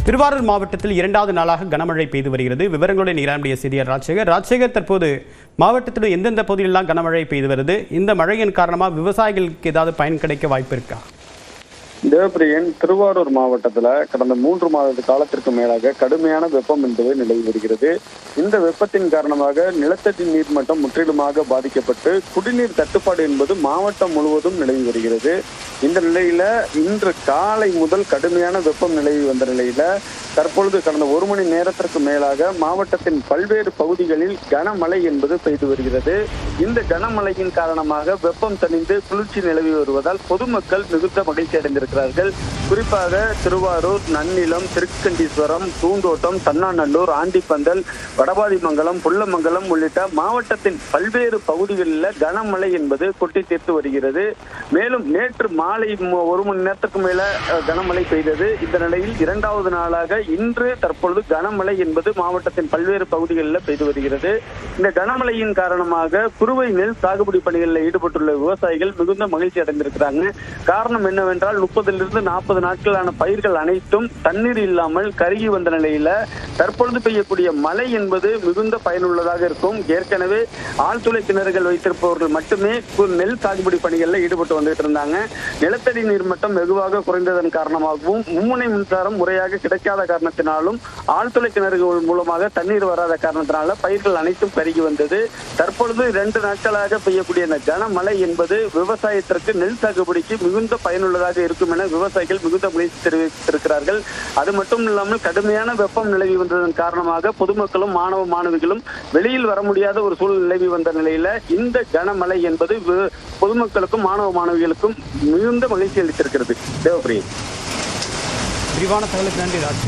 திருவாரூர் மாவட்டத்தில் இரண்டாவது நாளாக கனமழை பெய்து வருகிறது. விவரங்களுடன் இரானுடைய செய்தியாளர் ராஜசேகர், தற்போது மாவட்டத்தில் எந்தெந்த பகுதியிலெல்லாம் கனமழை பெய்து வருது? இந்த மழையின் காரணமாக விவசாயிகளுக்கு ஏதாவது பயன் கிடைக்க வாய்ப்பு இருக்கா? தேவப்பிரியன், திருவாரூர் மாவட்டத்துல கடந்த 3 மாத காலத்திற்கு மேலாக கடுமையான வெப்பம் என்பது நிலவி வருகிறது. இந்த வெப்பத்தின் காரணமாக நிலத்தடி நீர்மட்டம் முற்றிலுமாக பாதிக்கப்பட்டு குடிநீர் தட்டுப்பாடு என்பது மாவட்டம் முழுவதும் நிலவி வருகிறது. இந்த நிலையில இன்று காலை முதல் கடுமையான வெப்பம் நிலவி வந்த நிலையில தற்பொழுது கடந்த 1 மணி நேரத்திற்கு மேலாக மாவட்டத்தின் பல்வேறு பகுதிகளில் கனமழை என்பது பெய்து வருகிறது. இந்த கனமழையின் காரணமாக வெப்பம் தணிந்து குளிர்ச்சி நிலவி வருவதால் பொதுமக்கள் மிகுந்த மகிழ்ச்சி அடைந்திருக்கிறார்கள். குறிப்பாக திருவாரூர், நன்னிலம், திருக்கண்டீஸ்வரம், பூந்தோட்டம், தன்னாநல்லூர், ஆண்டிப்பந்தல், வடபாதிமங்கலம், புள்ளமங்கலம் உள்ளிட்ட மாவட்டத்தின் பல்வேறு பகுதிகளில் கனமழை என்பது கொட்டி தீர்த்து வருகிறது. மேலும் நேற்று மாலை 1 மணி நேரத்துக்கு மேல கனமழை பெய்தது. இந்த நிலையில் 2வது நாளாக இன்று தற்பொழுது கனமழை என்பது மாவட்டத்தின் பல்வேறு பகுதிகளில் பெய்து வருகிறது. இந்த கனமழையின் காரணமாக குறுவை நெல் சாகுபடி பணிகளில் ஈடுபட்டுள்ள விவசாயிகள் மிகுந்த மகிழ்ச்சி அடைந்திருக்கிறாங்க. காரணம் என்னவென்றால் 30லிருந்து 40 நாட்களான பயிர்கள் அனைத்தும் தண்ணீர் இல்லாமல் கருகி வந்த நிலையில தற்பொழுது பெய்யக்கூடிய மழை என்பது மிகுந்த பயனுள்ளதாக இருக்கும். ஏற்கனவே ஆழ்துளை கிணறுகள் வைத்திருப்பவர்கள் மட்டுமே நெல் சாகுபடி பணிகளில் ஈடுபட்டு வந்துட்டு இருந்தாங்க. நிலத்தடி நீர்மட்டம் வெகுவாக குறைந்ததன் காரணமாகவும் மும்முனை மின்சாரம் முறையாக கிடைக்காத காரணத்தினாலும் ஆழ்துளை கிணறுகள் மூலமாக தண்ணீர் வராத காரணத்தினால பயிர்கள் அனைத்தும் கருகி வந்தது. தற்பொழுது 2 நாட்களாக பெய்யக்கூடிய இந்த கனமழை என்பது விவசாயத்திற்கு நெல் சாகுபடிக்கு மிகுந்த பயனுள்ளதாக இருக்கும் என விவசாயிகள் மிகுந்த மகிழ்ச்சி தெரிவித்திருக்கிறார்கள். அது மட்டும் இல்லாமல் கடுமையான வெப்பம் நிலவி வந்ததன் காரணமாக பொதுமக்களும் மாணவிகளும் வெளியில் வர முடியாத ஒரு சூழல் நிலவி வந்த நிலையில இந்த கனமழை என்பது பொதுமக்களுக்கும் மாணவிகளுக்கும் மிகுந்த மகிழ்ச்சி அளித்திருக்கிறது. தேவப்பிரியன், விரிவான தகவலுக்கு நன்றி ராஜ்.